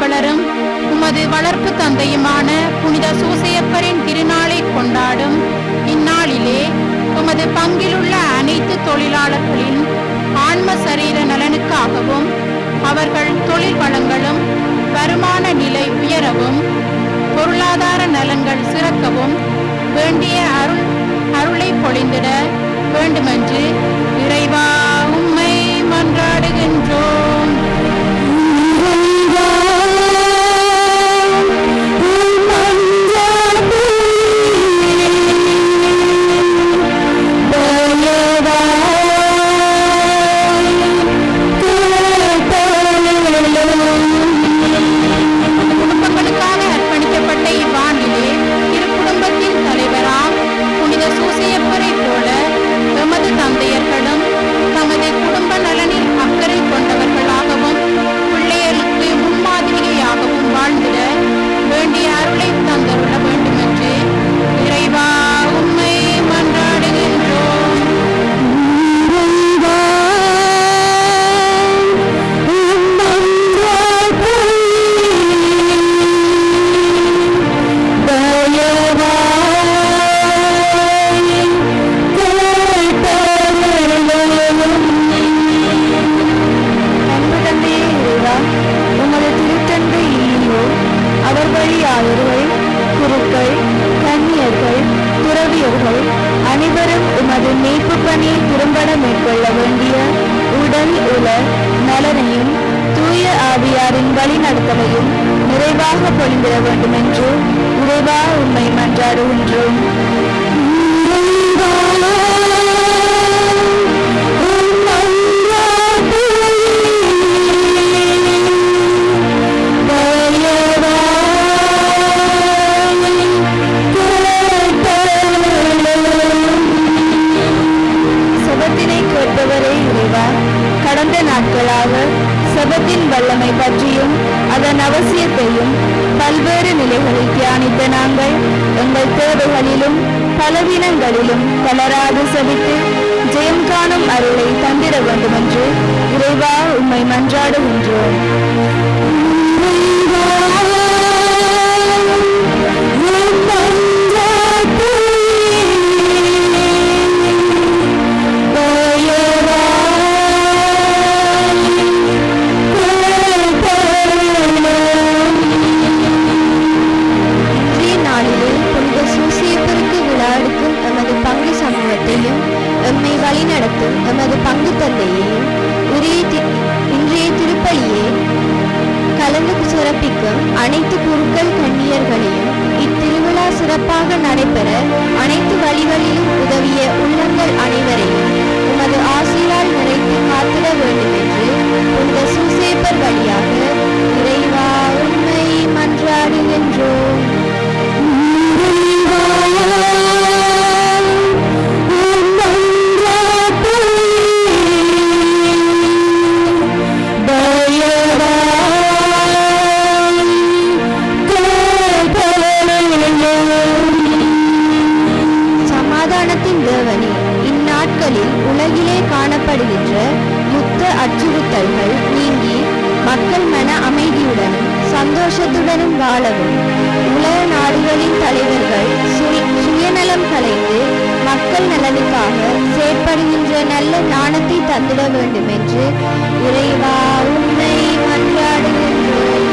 பாதுகாவலரும் உமது வளர்ப்பு தந்தையுமான புனித சூசையப்பரின் திருநாளை கொண்டாடும் இந்நாளிலே உமது பங்கிலுள்ள அனைத்து தொழிலாளர்களின் ஆன்ம சரீர நலனுக்காகவும் அவர்கள் தொழில் வளங்களும் வருமான நிலை உயரவும் பொருளாதார நலன்கள் சிறக்கவும் வேண்டிய அருளை பொழிந்திட வேண்டுமென்று இறைவா உம்மை மன்றாடுகின்றோம். நிறைவாக பொழிந்திட வேண்டும் என்று இறைவா உம்மை மன்றாடுகின்றோம். செபத்தினை கேட்பவரே இறைவா, கடந்த நாட்களாக செபத்தின் வல்லமை பற்றியும் அதன் அவசியத்தையும் பல்வேறு நிலைகளில் தியானித்த நாங்கள் எங்கள் தேவைகளிலும் பலவீனங்களிலும் தளராது செபித்து ஜெயம் காணும் அருளை தந்திட வேண்டும் என்று இறைவா உம்மை மன்றாடுகின்றோம். எம்மை வழிநடத்தும் எமது பங்கு தந்தையையும் இன்றைய திருப்பலியே கலந்து சிறப்பிக்கும் அனைத்து குருக்கள் கன்னியர்களையும் இத்திருவிழா சிறப்பாக நடைபெற அனைத்து வழிகளிலும் உதவிய உள்ளங்கள் அனைவரையும் உமது ஆசிரால் நிறைத்து காத்திட வேண்டும் என்று புனித சூசேப்பர் வழியாக இறைவா உம்மை மன்றாடுகின்றோம். உலகிலே காணப்படுகின்ற யுத்த அச்சுறுத்தல்கள் நீங்கி மக்கள் மன அமைதியுடனும் சந்தோஷத்துடனும் வாழவும் உலக நாடுகளின் தலைவர்கள் சுயநலம் கலைந்து மக்கள் நலனுக்காக செயற்படுகின்ற நல்ல ஞானத்தை தந்திட வேண்டும் என்று இறைவா உம்மை மன்றாடுகின்றோம்.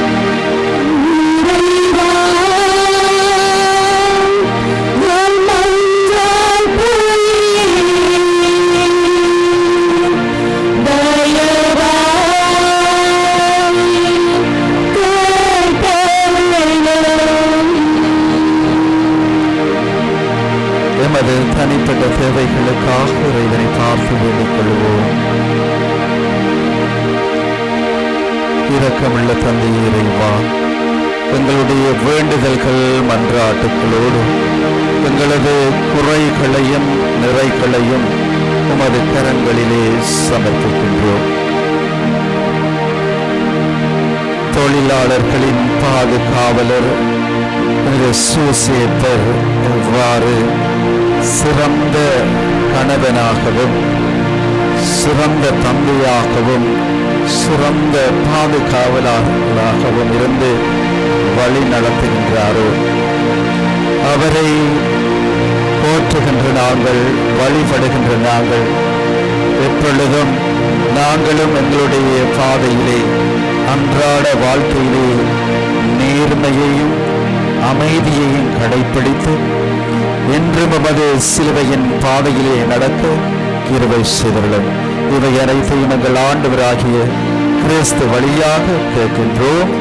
எமது தனிப்பட்ட தேவைகளுக்காக இறைவனை பார்த்து வேண்டிக் கொள்வோம். இரக்கமுள்ள தந்தை இறைவா, எங்களுடைய வேண்டுதல்கள் மன்றாட்டுகளோடு எங்களது குறைகளையும் நிறைகளையும் உமது கரங்களிலே சமர்ப்பிக்கின்றோம். தொழிலாளர்களின் பாதுகாவலர் சூசேப்பர் எவ்வாறு சிறந்த கணவனாகவும் சிறந்த தந்தையாகவும் சிறந்த பாதுகாவலர்களாகவும் இருந்து வழி நடத்துகின்றாரோ அவரை போற்றுகின்ற நாங்கள், வழிபடுகின்ற நாங்கள் எப்பொழுதும் நாங்களும் எங்களுடைய பாதையிலே அன்றாட வாழ்க்கையிலே நேர்மையையும் அமைதியையும் கடைப்பிடித்து என்றும் நமது சிலுவையின் பாதையிலே நடக்க கிருபை செய்தருளும். இவை அனைத்தையும் எங்கள் ஆண்டவராகிய கிறிஸ்து வழியாக கேட்கின்றோம்.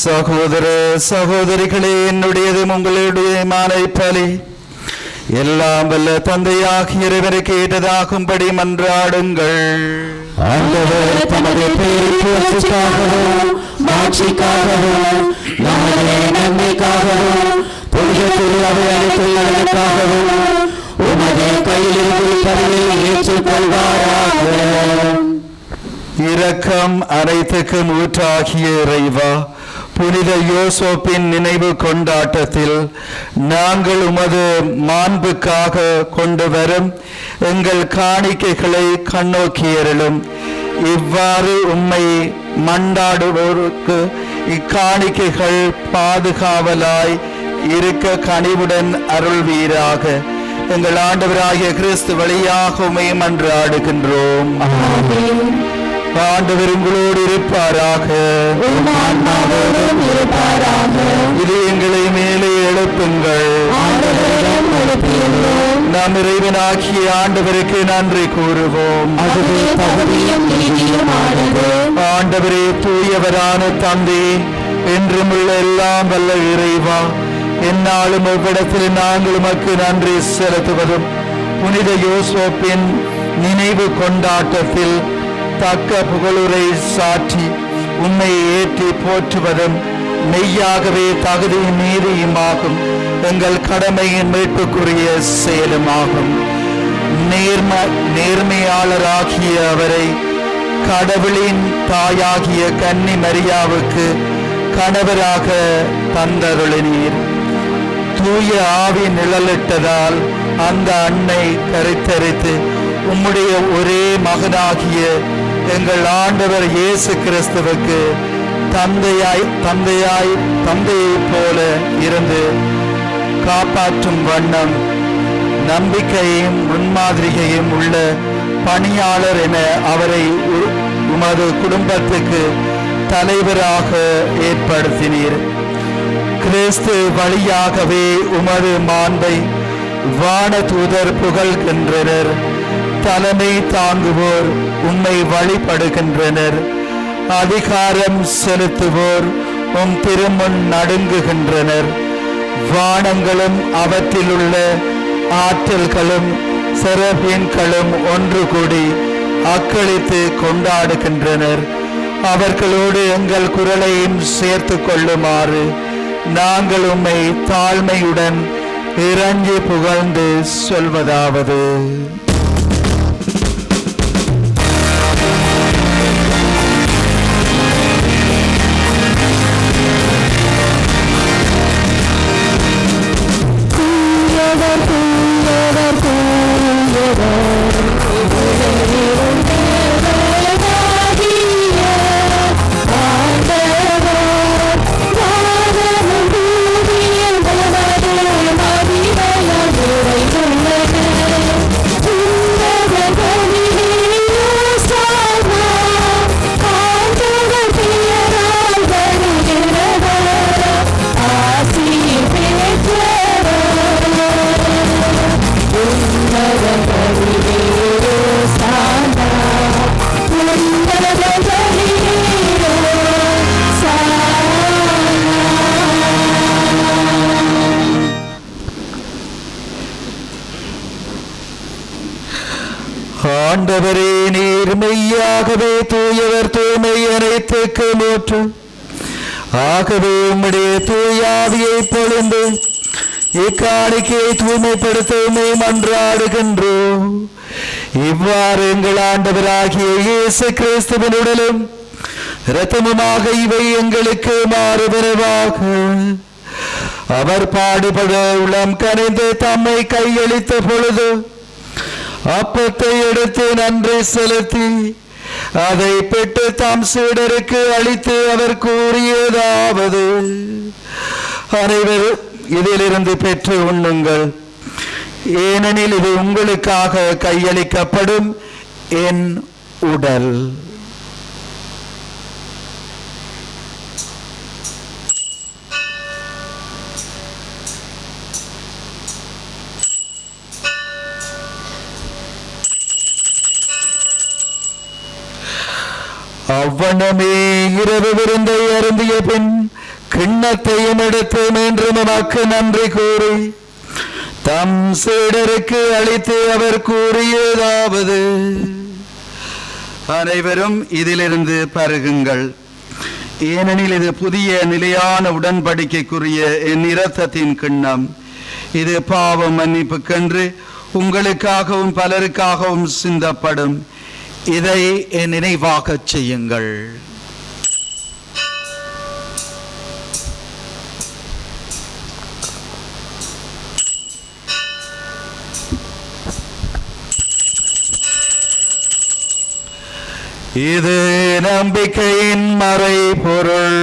சகோதர சகோதரிகளே, என்னுடையது உங்களுடைய மாலை பலி. எல்லாம் வல்ல தந்தையாகிய இறைவனுக்கு ஏற்றதாகும்படி மன்றாடுங்கள். ஆண்டவர் தமது பேருக்காகவும் மாட்சிக்காகவும் நமது நன்மைக்காகவும் புனித திருவிழாவுக்காகவும் உமது கையிலிருந்து பணியை ஏற்றுக்கொள்வாராக. இரக்கம் அனைத்துக்கும் ஊற்றாகிய இறைவா, புனித யோசேப்பின் நினைவு கொண்டாட்டத்தில் நாங்கள் உமது மாண்புக்காக கொண்டு வரும் எங்கள் காணிக்கைகளை கண்ணோக்கியருளும். இவ்வாறு உம்மை மண்டாடுவோருக்கு இக்காணிக்கைகள் பாதுகாவலாய் இருக்க கனிவுடன் அருள்வீராக. எங்கள் ஆண்டவராகிய கிறிஸ்து வழியாக உம்மை மன்றாடுகின்றோம். ஆண்டவர் உங்களோடு இருப்பாராக. உம் ஆன்மாவோடும் இருப்பாராக. இது எங்களை மேலே எழுப்புங்கள். ஆண்டவரிடம் எழுப்பியுள்ளோம். நாம் இறைவனாகிய ஆண்டவருக்கு நன்றி கூறுவோம். அதுவே தகுதியும் நீதியுமானது. ஆண்டவரே, தூயவரான தந்தை, என்றும் உள்ள எல்லாம் வல்ல இறைவா, எந்நாளும் இவ்விடத்தில் நாங்கள் உமக்கு நன்றி செலுத்துவதும் புனித யோசேப்பின் நினைவு கொண்டாட்டத்தில் தக்க புகழுரை சாற்றி உம்மை ஏற்றி போற்றுவதும் மெய்யாகவே தகுதியும் நீதியுமாகும். எங்கள் கடமையின் மீட்புக்குரிய செயலுமாகும். நேர்மையாளராகிய அவரை கடவுளின் தாயாகிய கன்னி மரியாவுக்கு கணவராக தந்தருளினீர். தூய ஆவி நிழலிட்டதால் அந்த அன்னை கருத்தரித்து உம்முடைய ஒரே மகனாகிய எங்கள் ஆண்டவர் இயேசு கிறிஸ்துவுக்கு தந்தையைப் போல இருந்து காப்பாற்றும் வண்ணம் நம்பிக்கையும் முன்மாதிரிகையும் உள்ள பணியாளர் என அவரை உமது குடும்பத்துக்கு தலைவராக ஏற்படுத்தினீர். கிறிஸ்து வழியாகவே உமது மாண்பை வான தூதர் புகழ்கின்றனர். தலைமை தாங்குவோர் உம்மை வழிபடுகின்றனர். அதிகாரம் செலுத்துவோர் உம் திருமுன் நடுங்குகின்றனர். வானங்களும் அவற்றிலுள்ள ஆற்றல்களும் செரபீன்களும் ஒன்று கூடி அக்களித்து கொண்டாடுகின்றனர். அவர்களோடு எங்கள் குரலையும் சேர்த்து கொள்ளுமாறு நாங்கள் உம்மை தாழ்மையுடன் இறங்கி புகழ்ந்து சொல்வதாவது: ஆண்டவரே, நீர் மெய்யாகவே தூயவர், தூய்மை அனைத்துக்கு மூற்று. ஆகவே உம்முடைய தூயாவியை பொழிந்து இக்காணிக்கையை தூய்மைப்படுத்த உம்மை மன்றாடுகின்றோம். இவ்வாறு எங்கள் ஆண்டவராகிய இயேசு கிறிஸ்துவின் உடலும் இரத்தமுமாக இவை எங்களுக்கு மாறுபெறவாக. அவர் பாடுபட உளம் கனிந்து தம்மை கையளித்த பொழுது அப்பத்தை எடுத்து நன்றி செலுத்தி அதை பெற்று தாம் சீடருக்கு அளித்து அவர் கூறியதாவது: அனைவரும் இதிலிருந்து பெற்று உண்ணுங்கள், ஏனெனில் இது உங்களுக்காக கையளிக்கப்படும் என் உடல். அவ்வண்ணமே இரவு விருந்தை அருந்திய பின் கிண்ணத்தையும் எடுத்து மீண்டும் உமக்கு நன்றி கூறி தம் சீடருக்கு அளித்து அவர் கூறியதாவது: அனைவரும் இதிலிருந்து பருகுங்கள், ஏனெனில் இது புதிய நிலையான உடன்படிக்கைக்குரிய என் இரத்தத்தின் கிண்ணம். இது பாவம் மன்னிப்புக்கென்று உங்களுக்காகவும் பலருக்காகவும் சிந்தப்படும். இதை என் நினைவாகச் செய்யுங்கள். இது நம்பிக்கையின் மறைபொருள்.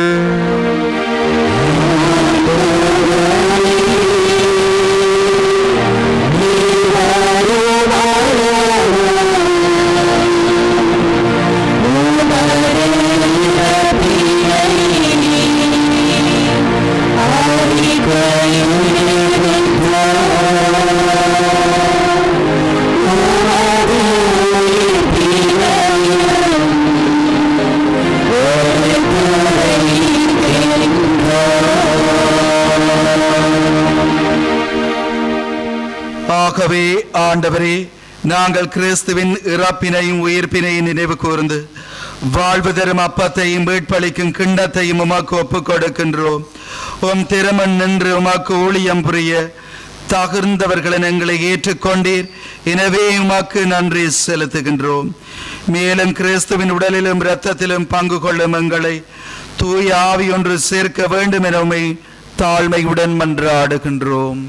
ஆகவே ஆண்டவரே, நாங்கள் கிறிஸ்துவின் இறப்பினையும் உயிர்ப்பினையும் நினைவு கூர்ந்து வாழ்வு தரும் அப்பத்தையும் மீட்பளிக்கும் கிண்ணத்தையும் உமக்கு ஒப்புக் கொடுக்கின்றோம். உம் திருமண் நின்று உமக்கு ஊழியம் புரிய தகுந்தவர்களை எங்களை ஏற்றுக்கொண்டீர். எனவே உமக்கு நன்றி செலுத்துகின்றோம். மேலும் கிறிஸ்துவின் உடலிலும் இரத்தத்திலும் பங்கு கொள்ளும் எங்களை தூய ஆவி ஒன்று சேர்க்க வேண்டும் என உம்மை தாழ்மையுடன் மன்றாடுகின்றோம்.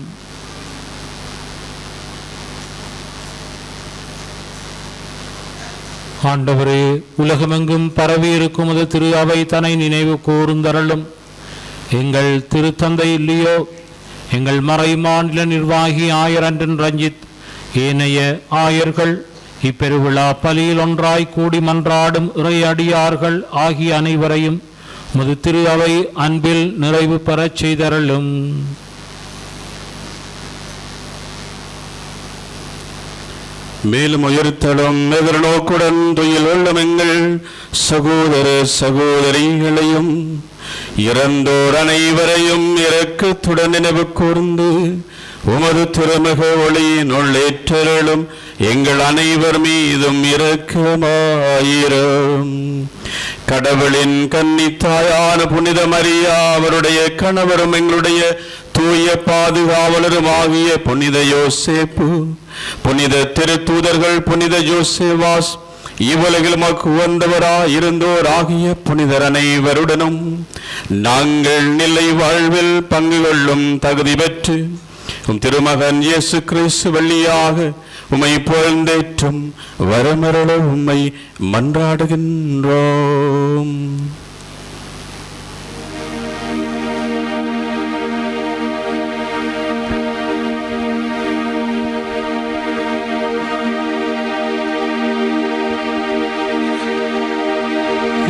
ஆண்டவரே, உலகமெங்கும் பரவி இருக்கும் அது திரு அவை தன்னை நினைவு கூர்ந்தருளும். எங்கள் திருத்தந்தை இல்லையோ, எங்கள் மறை மாநில நிர்வாகி ஆயர் அன்றன் ரஞ்சித், ஏனைய ஆயர்கள், இப்பெருவிழா பலியில் ஒன்றாய் கூடி மன்றாடும் இறை அடியார்கள் ஆகிய அனைவரையும் முது திரு அவை அன்பில் நிறைவு பெறச் செய்தருளும். மேலும் உயர்த்தலும் எதிர்நோக்குடன் துயில் உள்ளம் எங்கள் சகோதர சகோதரிகளையும் இறந்தோர் அனைவரையும் இரக்கத்துடன் நினைவு கூர்ந்து உமது திருமுக ஒளியினுள் ஏற்றருளும். எங்கள் அனைவர் மீதும் இரக்கமாயிரும். கடவுளின் கன்னித்தாயான புனித மரியா, அவருடைய கணவரும் எங்களுடைய தூய பாதுகாவலரும் ஆகிய புனித யோசேப்பு, புனித திருத்தூதர்கள், புனித ஜோசேவாஸ், இவ்வுலகில் மக்கு வந்தவராயிருந்தோர் ஆகிய புனிதர் அனைவருடனும் நாங்கள் நிலை வாழ்வில் பங்கு கொள்ளும் தகுதி பெற்று உம் திருமகன் இயேசு கிறிஸ்து வழியாக உம்மை புகழ்ந்தேற்றும் வரமருள உம்மை மன்றாடுகின்றோம்.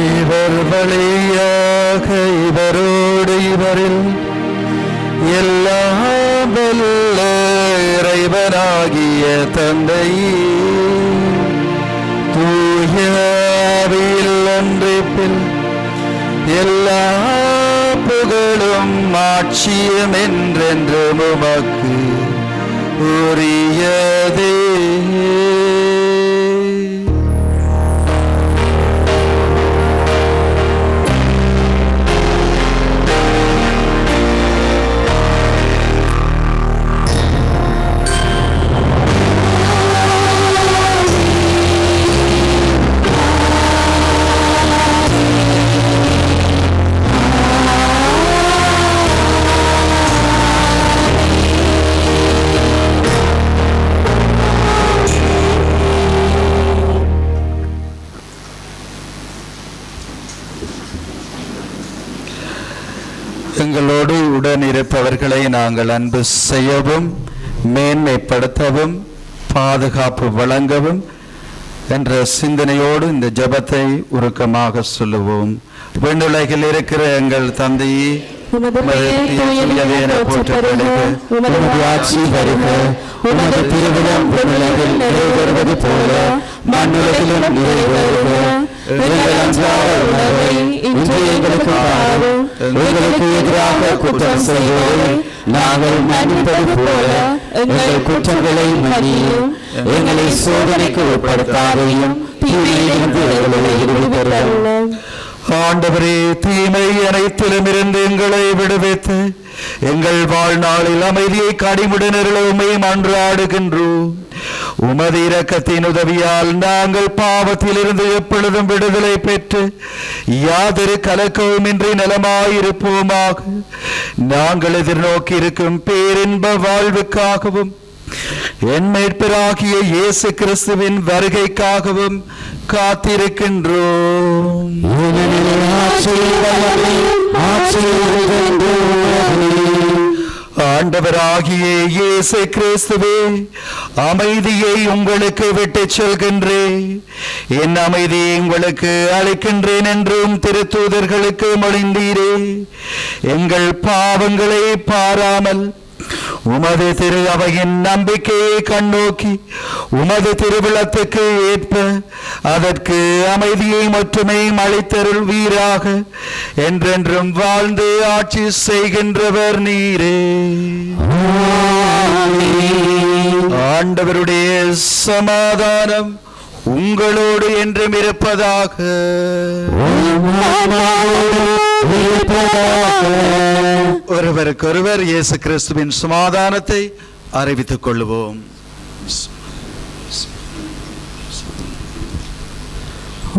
இவர் வழியாக இவரோடு இவரில் எல்லாம் வல்ல இறைவனாகிய தந்தையே, தூய ஆவியில் ஒன்றிப்பில் எல்லா புகழும் ஆட்சியும் என்றென்றும் உமக்கு உரியதே. எங்களோடு உடன் இருப்பவர்களை நாங்கள் அன்பு செய்யவும், மேன்மைப்படுத்தவும், பாதுகாப்பு வழங்கவும் என்ற சிந்தனையோடு இந்த ஜெபத்தை உருக்கமாக சொல்லுவோம். விண்ணுலகில் இருக்கிற எங்கள் தந்தையே, உமது ஆட்சி வருக, உமது திருவிழம் விண்ணுலகில் நிறைவேறுவது போல மண்ணுலகிலும் நிறைவேறுக. எங்கள் அன்றாட உணவை இன்று எங்களுக்கு தாரும். எங்களுக்கு எதிராக குற்றம் செய்வோரை நாங்கள் மன்னிப்பது போல எங்கள் குற்றங்களை மன்னியும். எங்களை சோதனைக்கு உட்படுத்தாதையும் தீமையிலிருந்து எங்களை விடுவித்தருளும். ஆண்டவரே, தீமை அனைத்திலும் இருந்து எங்களை விடுவித்து எங்கள் வாழ்நாளில் அமைதியை கடிமுடனருள உம்மை மன்றாடுகின்றோம். உமது இரக்கத்தின் உதவியால் நாங்கள் பாவத்திலிருந்து எப்பொழுதும் விடுதலை பெற்று யாதொரு கலக்கவுமின்றி நலமாயிருப்போமாக. நாங்கள் எதிர்நோக்கி இருக்கும் பேரின்ப வாழ்வுக்காகவும் என் மீட்பராகிய இயேசு கிறிஸ்துவின் வருகைக்காகவும் காத்திருக்கின்றோம். ஆண்டவராகிய இயேசு கிறிஸ்துவே, அமைதியை உங்களுக்கு விட்டு செல்கின்றேன், என் அமைதியை உங்களுக்கு அளிக்கின்றேன் என்றும் திருத்தூதர்களுக்கு மொழிந்தீரே. எங்கள் பாவங்களை பாராமல் உமது திரு அவையின் நம்பிக்கையை கண்ணோக்கி உமது திருவிழத்துக்கு ஏற்ப அதற்கு அமைதியை மட்டுமே அளித்தருள்வீராக. என்றென்றும் வாழ்ந்து ஆட்சி செய்கின்றவர் நீரே. ஆண்டவருடைய சமாதானம் உங்களோடு என்றும் இருப்பதாக. ஒருவருக்கொருவர் இயேசு கிறிஸ்துவின் சமாதானத்தை அறிவித்துக் கொள்வோம்.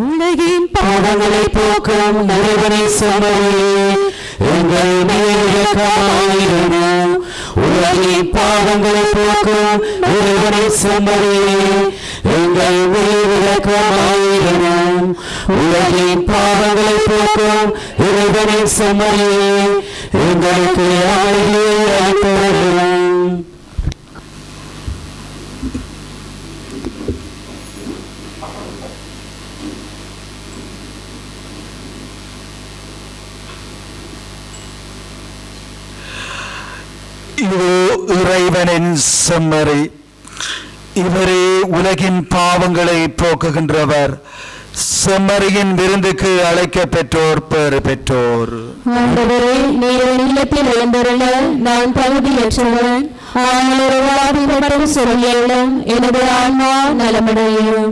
உலகின் பாவங்களை போக்கும் இறைவனை சுமரியே எங்கள் மேல் இரக்கமாயிரும். உலகின் பாவங்களை போக்கும் இறைவனை சுமரியே எங்கள் மேல் இரக்கமாயிரும். உலகின் பாவங்களை போக்கும் இறைவனை சுமரியே எங்களுக்கு அமைதியை அளித்தருளும். இறைவனின் செம்மறி, இவரே உலகின் பாவங்களை போக்குகின்றவர். செம்மறியின் விருந்துக்கு அழைக்க பெற்றோர் பேறு பெற்றோர். ஆண்டவரே, நீர் இல்லத்தில் எழுந்தருள நான் தகுதியற்றவன். ஆனால் ஒரு வார்த்தை மட்டும் சொல்லியலும் எனது ஆன்மா நலமடையும்.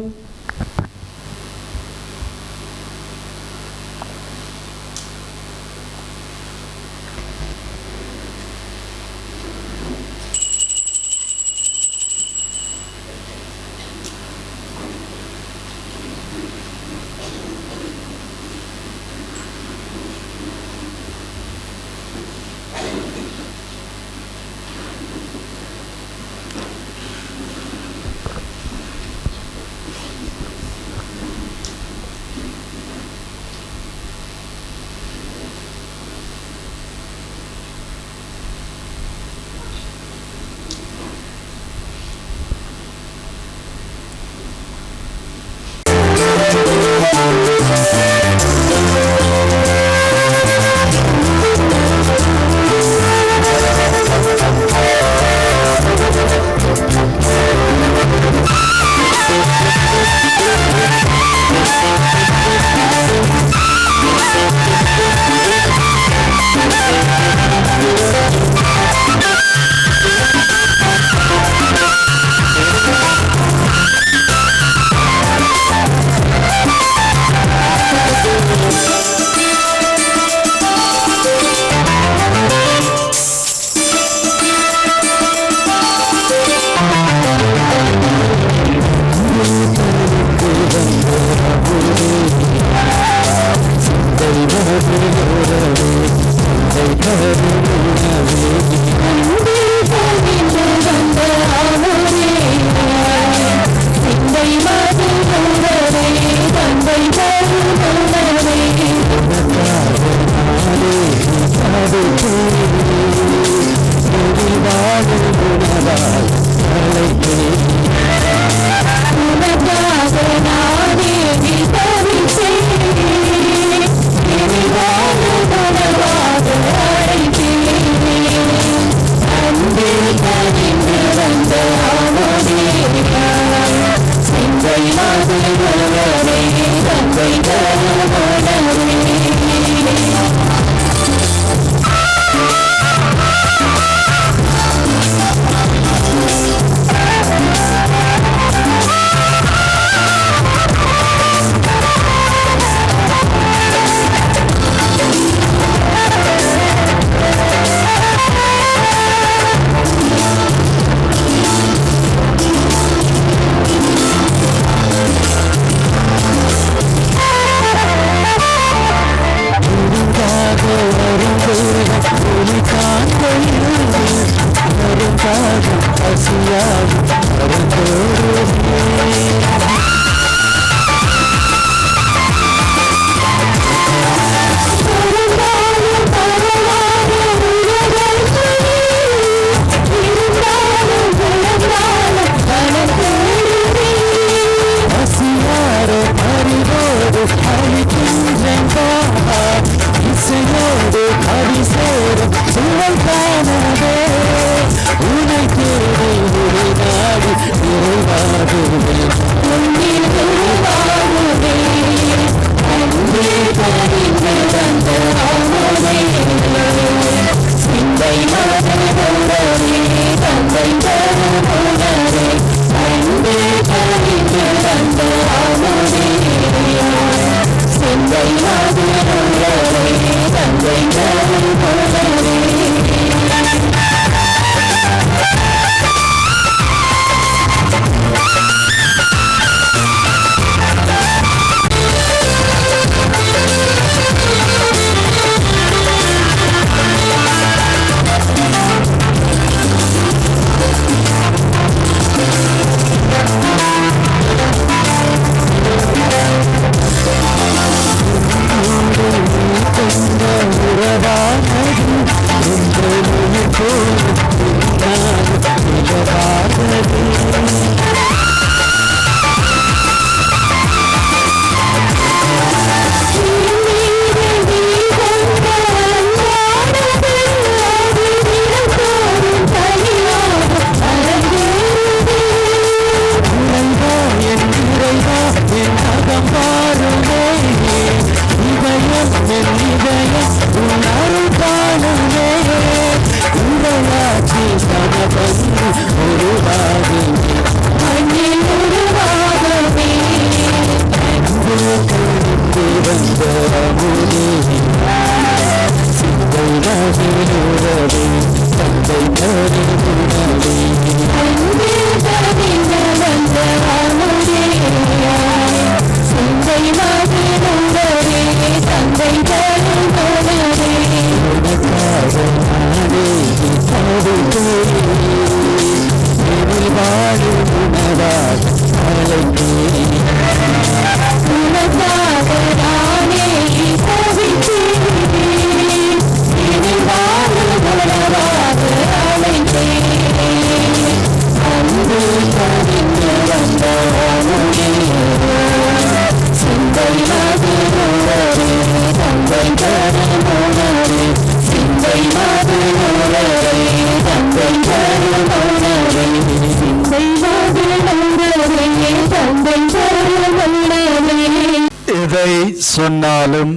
எதை சொன்னாலும்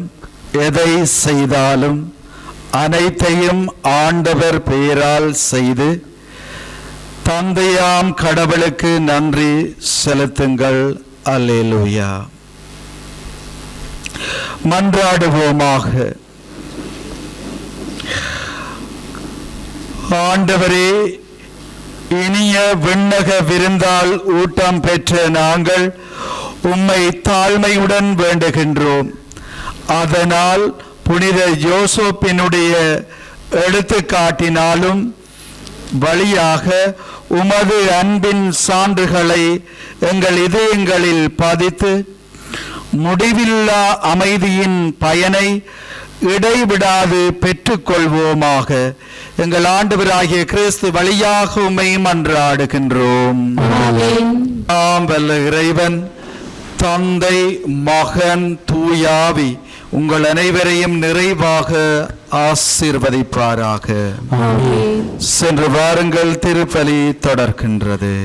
எதை செய்தாலும் அனைத்தையும் ஆண்டவர் பெயரால் செய்து தந்தையாம் கடவுளுக்கு நன்றி செலுத்துங்கள். அல்லேலூயா. மன்றாடுவோமாக. ஆண்டவரே, இனிய விண்ணக விருந்தால் ஊட்டம் பெற்ற நாங்கள் உம்மை தாழ்மையுடன் வேண்டுகின்றோம். அதனால் புனித யோசேப்பினுடைய எடுத்துக்காட்டினாலும் வழியாக உமது அன்பின் சான்றுகளை எங்கள் இதயங்களில் பதித்து முடிவில்லா அமைதியின் பயனை இடைவிடாது பெற்றுக்கொள்வோமாக. எங்கள் ஆண்டவராகிய கிறிஸ்து வழியாக உம்மை மன்றாடுகின்றோம். ஆம் வல்ல இறைவன் தந்தை, மகன், தூயாவி உங்கள் அனைவரையும் நிறைவாக ஆசீர்வதிப்பாராக. சென்று வாருங்கள், திருப்பலி தொடர்கின்றது.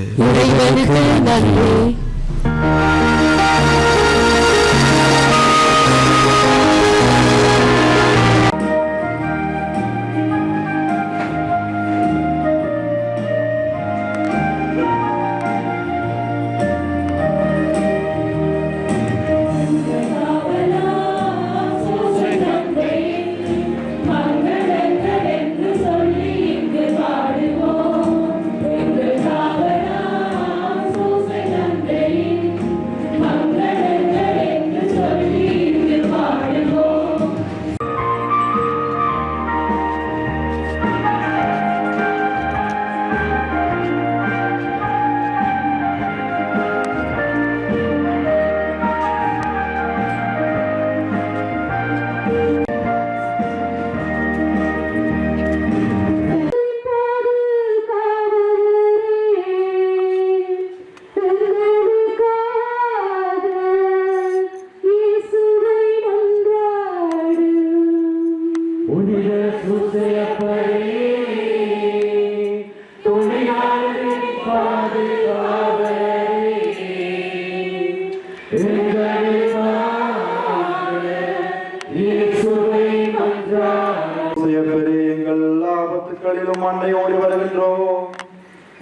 மண்ணையோடு வருகின்றோம்.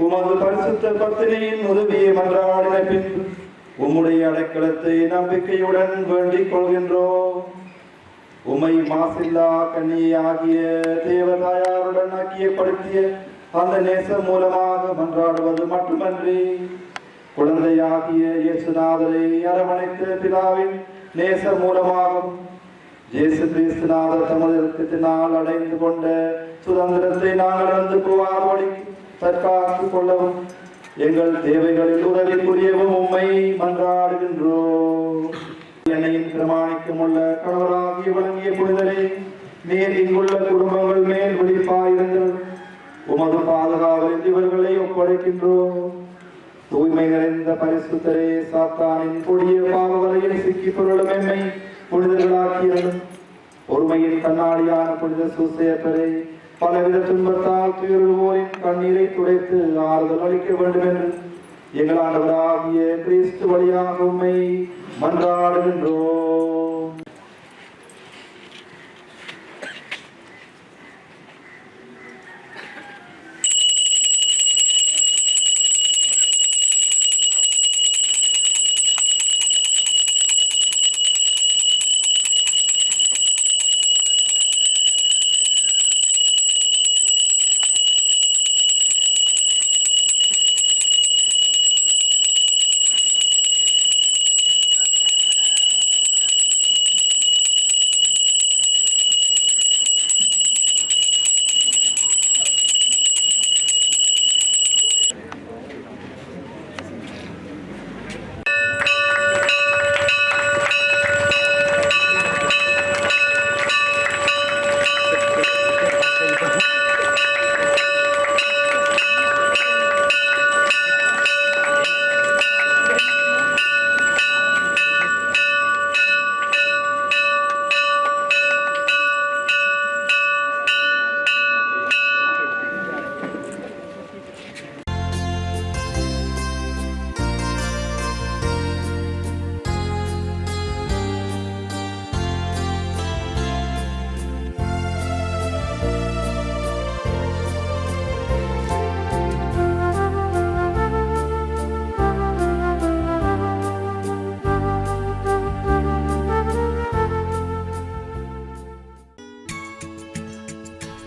உமது பரிசுத்த பத்தினியின் உதவியை மன்றாடின பின் உம்முடைய அடைக்கலத்தை நம்பிக்கையுடன் வேண்டிக் கொள்கின்றோம். உமை மாசில்லா கன்னியாகிய தேவதாயாருடன் ஐக்கியப்படுத்திய அந்த நேசம் மூலமாக மன்றாடுவது மட்டுமன்றி குழந்தையாகிய இயேசுநாதரை அரவணைத்த பிதாவின் நேசம் மூலமாகவும் இயேசு கிறிஸ்துநாதர் தமது இரத்தத்தினால் அடைந்து கொண்ட சுதந்திரத்தை நாங்கள் இழந்து போவாதபடி தற்காத்துக் கொள்ளவும் எங்கள் தேவைகளில் உதவி புரியவும் உம்மை மன்றாடுகின்றோம். என்னையின் பிரமாணிக்கும் உள்ள கணவராகி வழங்கிய புனிதரை நீர் இங்குள்ள குடும்பங்கள் மேல் விழிப்பாயிருங்கள். ஒப்படைக்கின்றோம். தூய்மை நிறைந்த பரிசுத்தரே, சாத்தானின் கொடிய பாவங்களையும் சிக்கி பொருளும் எம்மை புனிதர்களாக்கியதும் பொறுமையின் கண்ணாடியான புனித சூசேப்பரே, பலவித துன்பத்தால் துயருவோரின் கண்ணீரை துடைத்து ஆறுதல் அளிக்க வேண்டும் என்று எங்கள் ஆண்டவராகிய கிறிஸ்து வழியாக உம்மை மன்றாடுகின்றோம்.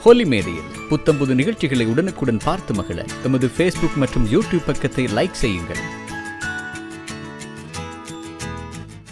ஹோலி மேடையில் புத்தம்புது நிகழ்ச்சிகளை உடனுக்குடன் பார்த்து மகிழ எமது ஃபேஸ்புக் மற்றும் யூடியூப் பக்கத்தை லைக் செய்யுங்கள்.